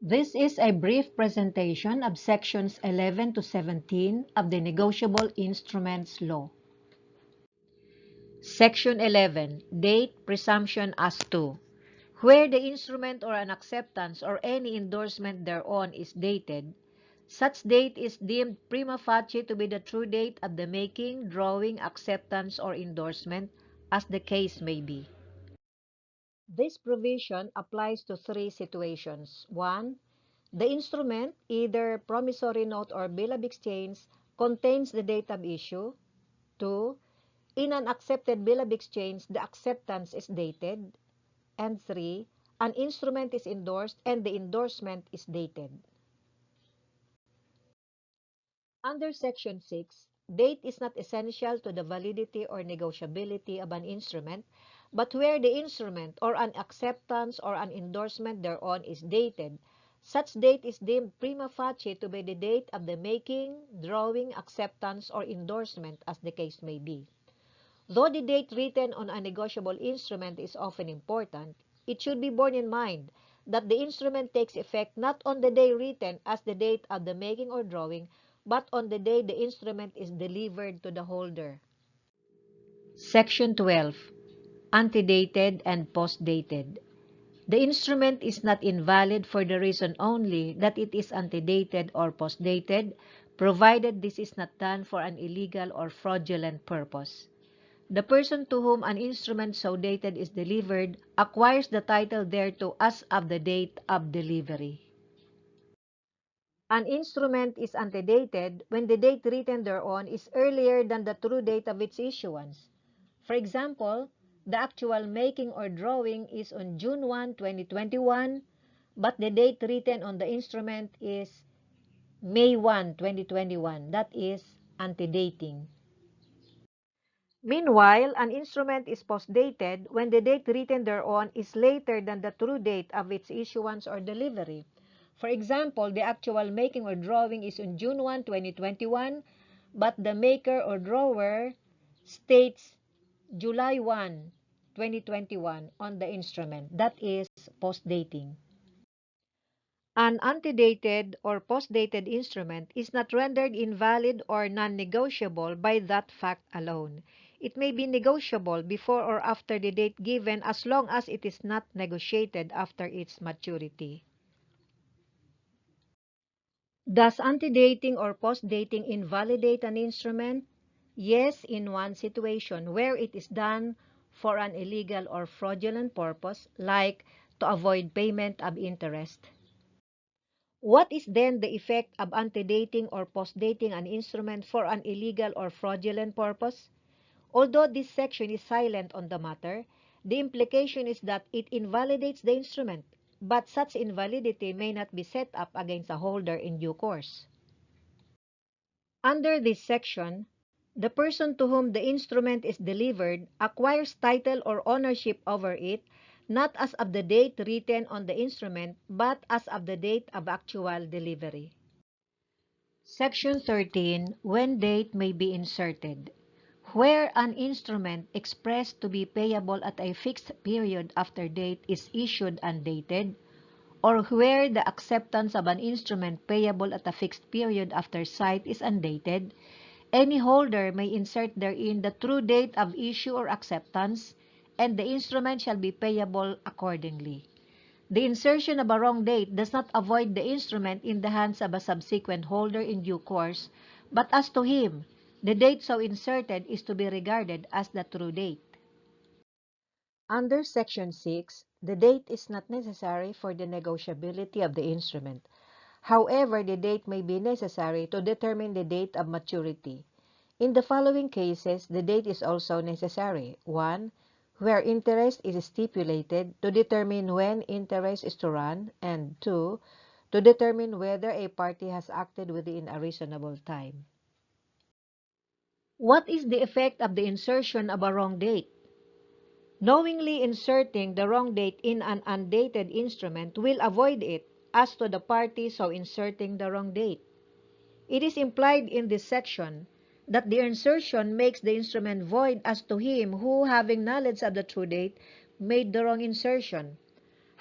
This is a brief presentation of sections 11 to 17 of the Negotiable Instruments Law. Section 11. Date Presumption as to. Where the instrument or an acceptance or any endorsement thereon is dated, such date is deemed prima facie to be the true date of the making, drawing, acceptance, or endorsement, as the case may be. This provision applies to three situations. 1. The instrument, either promissory note or bill of exchange, contains the date of issue. 2. In an accepted bill of exchange, the acceptance is dated. And 3. An instrument is endorsed and the endorsement is dated. Under Section 6, date is not essential to the validity or negotiability of an instrument, but where the instrument or an acceptance or an endorsement thereon is dated, such date is deemed prima facie to be the date of the making, drawing, acceptance, or endorsement, as the case may be. Though the date written on a negotiable instrument is often important, it should be borne in mind that the instrument takes effect not on the day written as the date of the making or drawing, but on the day the instrument is delivered to the holder. Section 12. Antidated and Postdated. The instrument is not invalid for the reason only that it is antedated or postdated, provided this is not done for an illegal or fraudulent purpose. The person to whom an instrument so dated is delivered acquires the title thereto as of the date of delivery. An instrument is antedated when the date written thereon is earlier than the true date of its issuance. For example, the actual making or drawing is on June 1, 2021, but the date written on the instrument is May 1, 2021. That is antedating. Meanwhile, an instrument is postdated when the date written thereon is later than the true date of its issuance or delivery. For example, the actual making or drawing is on June 1, 2021, but the maker or drawer states July 1, 2021 on the instrument. That is postdating. An antedated or postdated instrument is not rendered invalid or non-negotiable by that fact alone. It may be negotiable before or after the date given as long as it is not negotiated after its maturity. Does antedating or postdating invalidate an instrument? Yes, in one situation where it is done for an illegal or fraudulent purpose, like to avoid payment of interest. What is then the effect of antedating or postdating an instrument for an illegal or fraudulent purpose? Although this section is silent on the matter, the implication is that it invalidates the instrument, but such invalidity may not be set up against a holder in due course. Under this section, the person to whom the instrument is delivered acquires title or ownership over it, not as of the date written on the instrument, but as of the date of actual delivery. Section 13. When date may be inserted. Where an instrument expressed to be payable at a fixed period after date is issued undated, or where the acceptance of an instrument payable at a fixed period after sight is undated, any holder may insert therein the true date of issue or acceptance, and the instrument shall be payable accordingly. The insertion of a wrong date does not avoid the instrument in the hands of a subsequent holder in due course, but as to him, the date so inserted is to be regarded as the true date. Under Section 6, the date is not necessary for the negotiability of the instrument. However, the date may be necessary to determine the date of maturity. In the following cases, the date is also necessary. 1. Where interest is stipulated to determine when interest is to run, and 2. To determine whether a party has acted within a reasonable time. What is the effect of the insertion of a wrong date? Knowingly inserting the wrong date in an undated instrument will avoid it as to the party so inserting the wrong date. It is implied in this section that the insertion makes the instrument void as to him who, having knowledge of the true date, made the wrong insertion.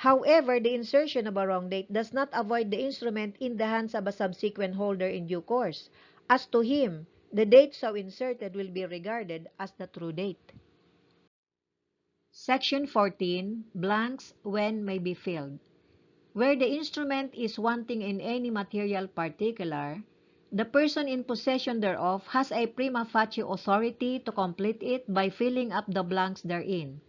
However, the insertion of a wrong date does not avoid the instrument in the hands of a subsequent holder in due course. As to him, the date so inserted will be regarded as the true date. Section 14. Blanks when may be filled. Where the instrument is wanting in any material particular, the person in possession thereof has a prima facie authority to complete it by filling up the blanks therein.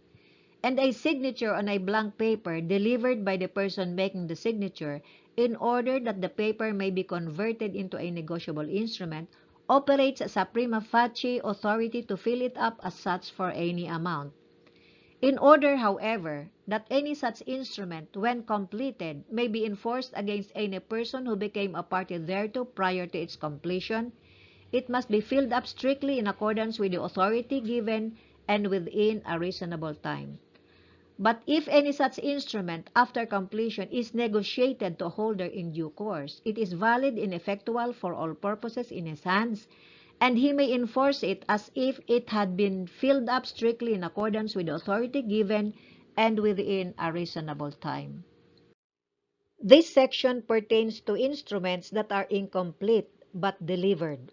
And a signature on a blank paper delivered by the person making the signature in order that the paper may be converted into a negotiable instrument operates as a prima facie authority to fill it up as such for any amount. In order, however, that any such instrument, when completed, may be enforced against any person who became a party thereto prior to its completion, it must be filled up strictly in accordance with the authority given and within a reasonable time. But if any such instrument, after completion, is negotiated to a holder in due course, it is valid and effectual for all purposes in his hands, and he may enforce it as if it had been filled up strictly in accordance with the authority given and within a reasonable time. This section pertains to instruments that are incomplete but delivered.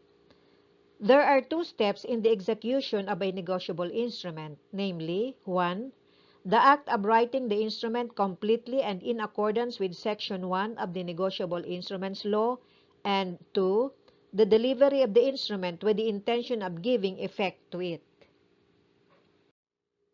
There are two steps in the execution of a negotiable instrument, namely, 1. The act of writing the instrument completely and in accordance with Section 1 of the Negotiable Instruments Law, and 2. The delivery of the instrument with the intention of giving effect to it.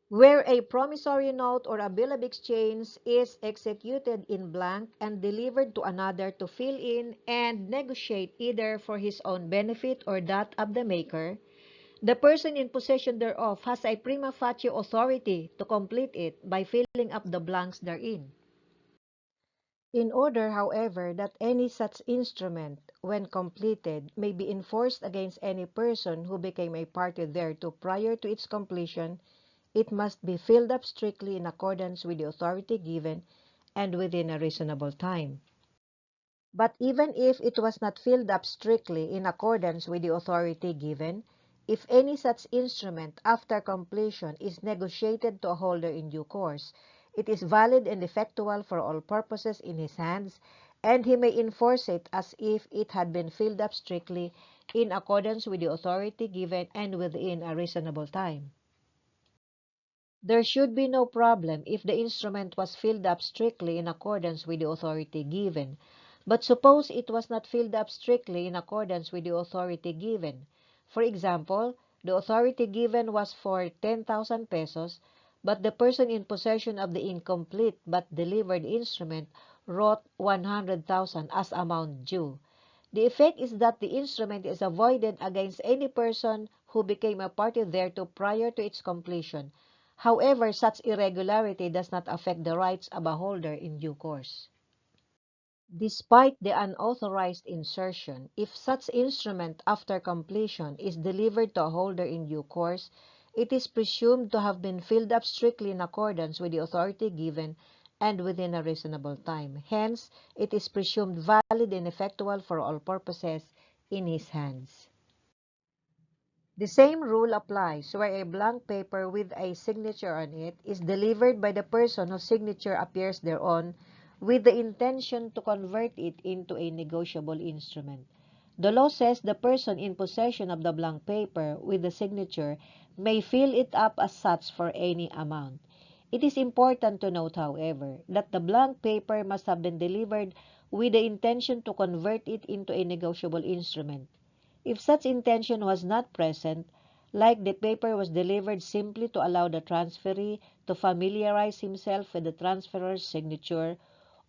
Where a promissory note or a bill of exchange is executed in blank and delivered to another to fill in and negotiate either for his own benefit or that of the maker, the person in possession thereof has a prima facie authority to complete it by filling up the blanks therein. In order, however, that any such instrument, when completed, may be enforced against any person who became a party thereto prior to its completion, it must be filled up strictly in accordance with the authority given and within a reasonable time. But even if it was not filled up strictly in accordance with the authority given, if any such instrument after completion is negotiated to a holder in due course, it is valid and effectual for all purposes in his hands, and he may enforce it as if it had been filled up strictly in accordance with the authority given and within a reasonable time. There should be no problem if the instrument was filled up strictly in accordance with the authority given. But suppose it was not filled up strictly in accordance with the authority given. For example, the authority given was for 10,000 pesos, but the person in possession of the incomplete but delivered instrument wrote 100,000 as amount due. The effect is that the instrument is avoided against any person who became a party thereto prior to its completion. However, such irregularity does not affect the rights of a holder in due course. Despite the unauthorized insertion, if such instrument after completion is delivered to a holder in due course, it is presumed to have been filled up strictly in accordance with the authority given and within a reasonable time. Hence, it is presumed valid and effectual for all purposes in his hands. The same rule applies where a blank paper with a signature on it is delivered by the person whose signature appears thereon with the intention to convert it into a negotiable instrument. The law says the person in possession of the blank paper with the signature may fill it up as such for any amount. It is important to note, however, that the blank paper must have been delivered with the intention to convert it into a negotiable instrument. If such intention was not present, like the paper was delivered simply to allow the transferee to familiarize himself with the transferor's signature,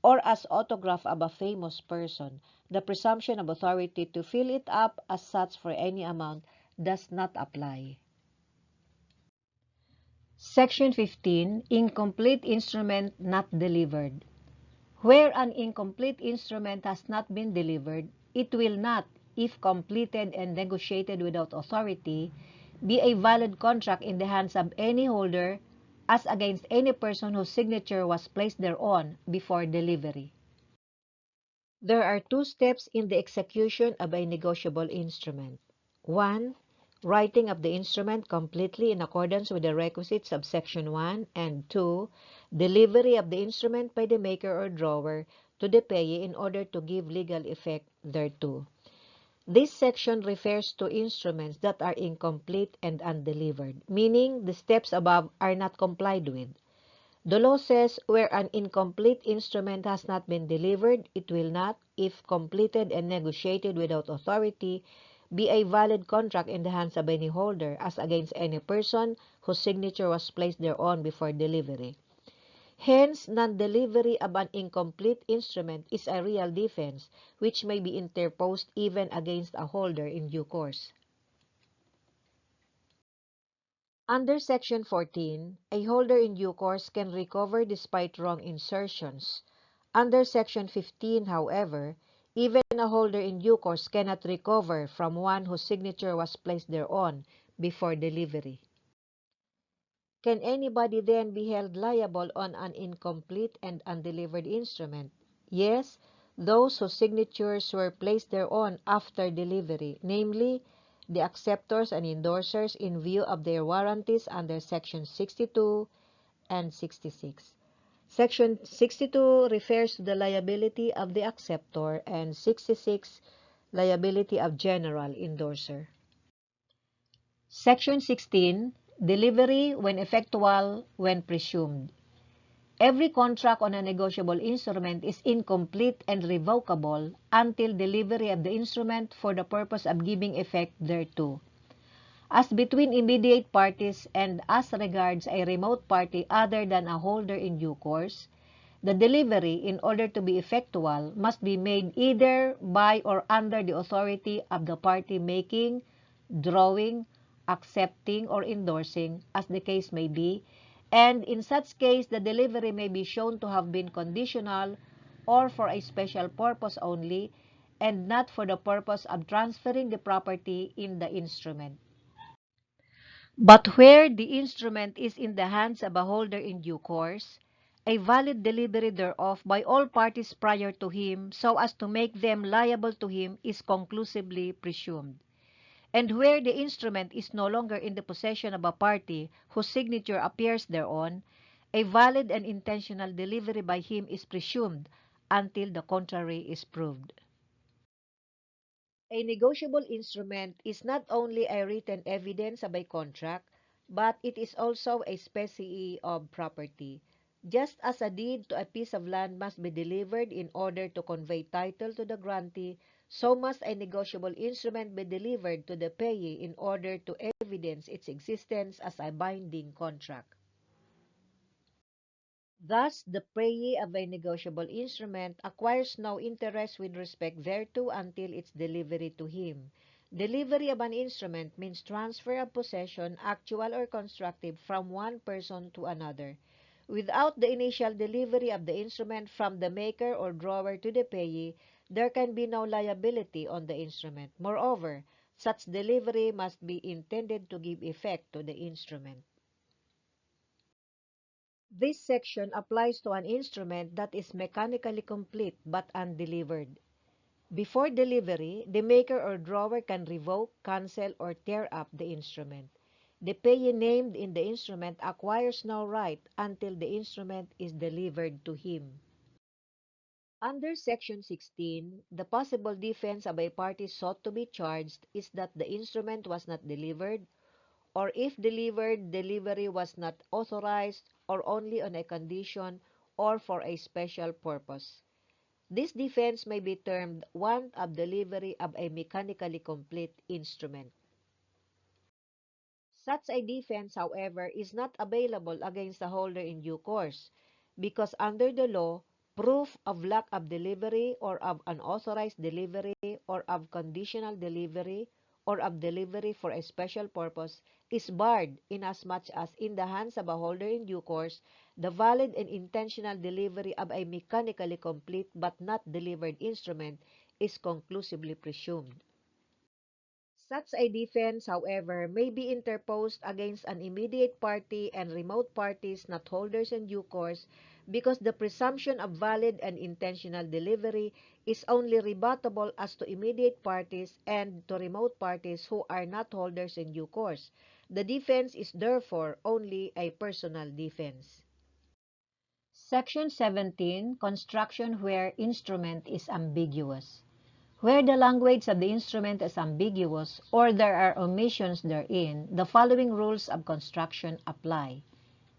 or as autograph of a famous person, the presumption of authority to fill it up as such for any amount does not apply. Section 15. Incomplete instrument not delivered. Where an incomplete instrument has not been delivered, it will not, if completed and negotiated without authority, be a valid contract in the hands of any holder as against any person whose signature was placed thereon before delivery. There are two steps in the execution of a negotiable instrument. 1. Writing of the instrument completely in accordance with the requisites of Section 1, and 2. delivery of the instrument by the maker or drawer to the payee in order to give legal effect thereto. This section refers to instruments that are incomplete and undelivered, meaning the steps above are not complied with. The law says where an incomplete instrument has not been delivered, it will not, if completed and negotiated without authority, be a valid contract in the hands of any holder as against any person whose signature was placed thereon before delivery. Hence, non-delivery of an incomplete instrument is a real defense, which may be interposed even against a holder in due course. Under Section 14, a holder in due course can recover despite wrong insertions. Under Section 15, however, even a holder in due course cannot recover from one whose signature was placed thereon before delivery. Can anybody then be held liable on an incomplete and undelivered instrument? Yes, those whose signatures were placed thereon after delivery, namely, the acceptors and endorsers in view of their warranties under Section 62 and 66. Section 62 refers to the liability of the acceptor and 66 liability of general endorser. Section 16, delivery when effectual, when presumed. Every contract on a negotiable instrument is incomplete and revocable until delivery of the instrument for the purpose of giving effect thereto. As between immediate parties and as regards a remote party other than a holder in due course, the delivery, in order to be effectual, must be made either by or under the authority of the party making, drawing, accepting, or endorsing, as the case may be, and in such case the delivery may be shown to have been conditional or for a special purpose only, and not for the purpose of transferring the property in the instrument. But where the instrument is in the hands of a holder in due course, a valid delivery thereof by all parties prior to him so as to make them liable to him is conclusively presumed. And where the instrument is no longer in the possession of a party whose signature appears thereon, a valid and intentional delivery by him is presumed until the contrary is proved. A negotiable instrument is not only a written evidence of a contract, but it is also a specie of property. Just as a deed to a piece of land must be delivered in order to convey title to the grantee, so must a negotiable instrument be delivered to the payee in order to evidence its existence as a binding contract. Thus, the payee of a negotiable instrument acquires no interest with respect thereto until its delivery to him. Delivery of an instrument means transfer of possession, actual or constructive, from one person to another. Without the initial delivery of the instrument from the maker or drawer to the payee, there can be no liability on the instrument. Moreover, such delivery must be intended to give effect to the instrument. This section applies to an instrument that is mechanically complete but undelivered. Before delivery, the maker or drawer can revoke, cancel, or tear up the instrument. The payee named in the instrument acquires no right until the instrument is delivered to him. Under Section 16, the possible defense of a party sought to be charged is that the instrument was not delivered, or if delivered, delivery was not authorized, or only on a condition or for a special purpose. This defense may be termed want of delivery of a mechanically complete instrument. Such a defense, however, is not available against the holder in due course, because under the law, proof of lack of delivery or of unauthorized delivery or of conditional delivery or of delivery for a special purpose is barred inasmuch as in the hands of a holder in due course, the valid and intentional delivery of a mechanically complete but not delivered instrument is conclusively presumed. Such a defense, however, may be interposed against an immediate party and remote parties not holders in due course because the presumption of valid and intentional delivery is only rebuttable as to immediate parties and to remote parties who are not holders in due course. The defense is therefore only a personal defense. Section 17, Construction where instrument is ambiguous. Where the language of the instrument is ambiguous or there are omissions therein, the following rules of construction apply.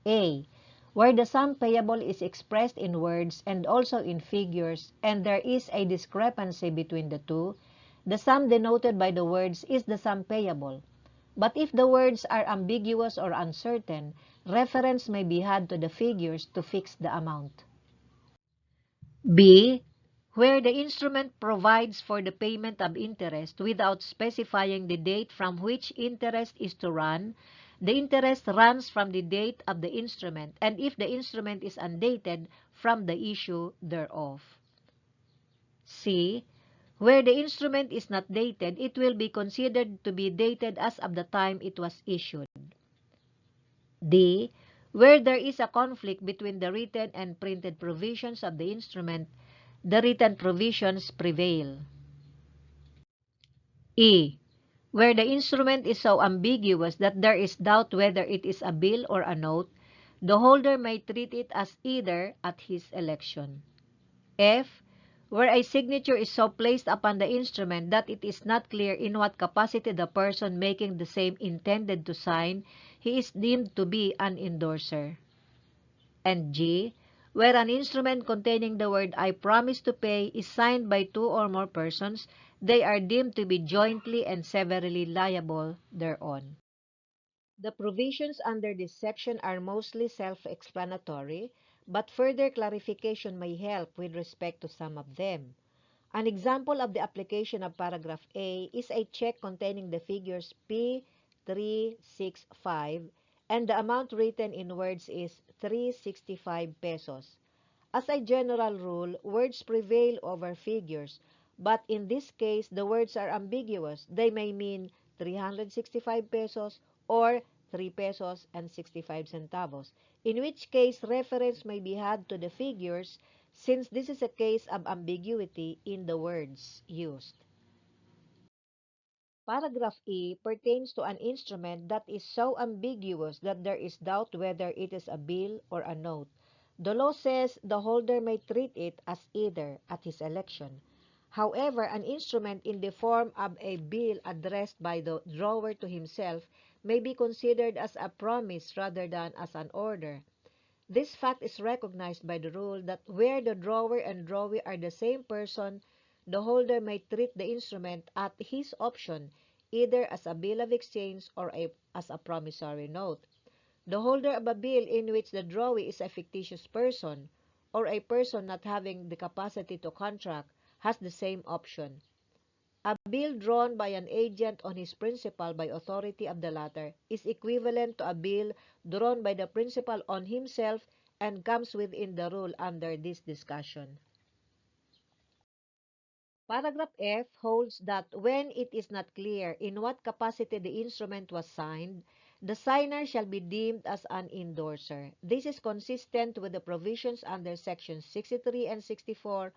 A. Where the sum payable is expressed in words and also in figures, and there is a discrepancy between the two, the sum denoted by the words is the sum payable. But if the words are ambiguous or uncertain, reference may be had to the figures to fix the amount. B. Where the instrument provides for the payment of interest without specifying the date from which interest is to run, the interest runs from the date of the instrument, and if the instrument is undated, from the issue thereof. C. Where the instrument is not dated, it will be considered to be dated as of the time it was issued. D. Where there is a conflict between the written and printed provisions of the instrument, the written provisions prevail. E. Where the instrument is so ambiguous that there is doubt whether it is a bill or a note, the holder may treat it as either at his election. F. Where a signature is so placed upon the instrument that it is not clear in what capacity the person making the same intended to sign, he is deemed to be an endorser. And G. Where an instrument containing the word "I promise to pay" is signed by two or more persons, they are deemed to be jointly and severally liable thereon. The provisions under this section are mostly self-explanatory, but further clarification may help with respect to some of them. An example of the application of paragraph A is a check containing the figures P365 and the amount written in words is 365 pesos. As a general rule, words prevail over figures, but in this case, the words are ambiguous. They may mean 365 pesos or 3 pesos and 65 centavos, in which case reference may be had to the figures since this is a case of ambiguity in the words used. Paragraph E pertains to an instrument that is so ambiguous that there is doubt whether it is a bill or a note. The law says the holder may treat it as either at his election. However, an instrument in the form of a bill addressed by the drawer to himself may be considered as a promise rather than as an order. This fact is recognized by the rule that where the drawer and drawee are the same person, the holder may treat the instrument at his option, either as a bill of exchange or as a promissory note. The holder of a bill in which the drawee is a fictitious person, or a person not having the capacity to contract, has the same option. A bill drawn by an agent on his principal by authority of the latter is equivalent to a bill drawn by the principal on himself and comes within the rule under this discussion. Paragraph F holds that when it is not clear in what capacity the instrument was signed, the signer shall be deemed as an endorser. This is consistent with the provisions under sections 63 and 64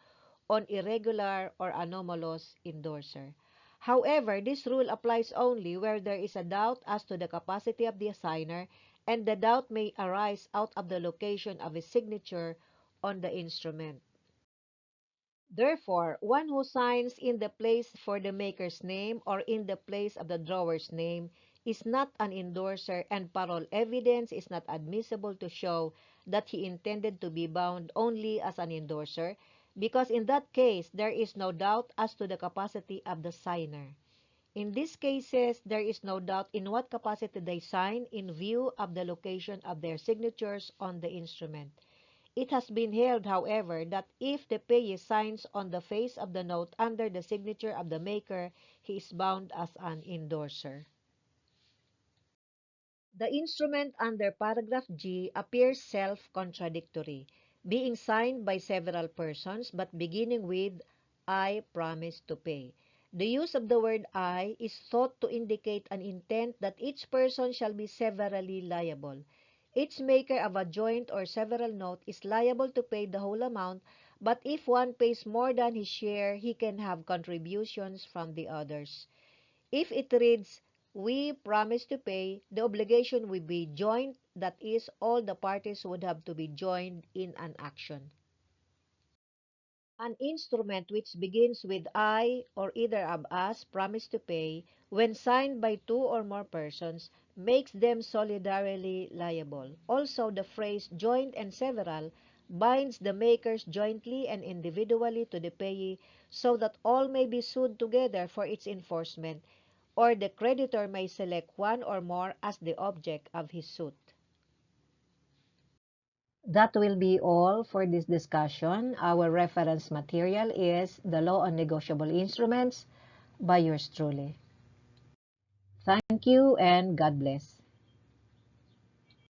on irregular or anomalous endorser. However, this rule applies only where there is a doubt as to the capacity of the signer, and the doubt may arise out of the location of a signature on the instrument. Therefore, one who signs in the place for the maker's name or in the place of the drawer's name is not an endorser, and parole evidence is not admissible to show that he intended to be bound only as an endorser, because in that case there is no doubt as to the capacity of the signer. In these cases, there is no doubt in what capacity they sign in view of the location of their signatures on the instrument. It has been held, however, that if the payee signs on the face of the note under the signature of the maker, he is bound as an endorser. The instrument under paragraph G appears self-contradictory, being signed by several persons but beginning with "I promise to pay." The use of the word "I" is thought to indicate an intent that each person shall be severally liable. Each maker of a joint or several note is liable to pay the whole amount, but if one pays more than his share, he can have contributions from the others. If it reads, "We promise to pay," the obligation will be joint that is, all the parties would have to be joined in an action. An instrument which begins with I or either of us promise to pay, when signed by two or more persons, makes them solidarily liable. Also, the phrase joint and several binds the makers jointly and individually to the payee so that all may be sued together for its enforcement, or the creditor may select one or more as the object of his suit. That will be all for this discussion. Our reference material is The Law on Negotiable Instruments by yours truly. Thank you and God bless.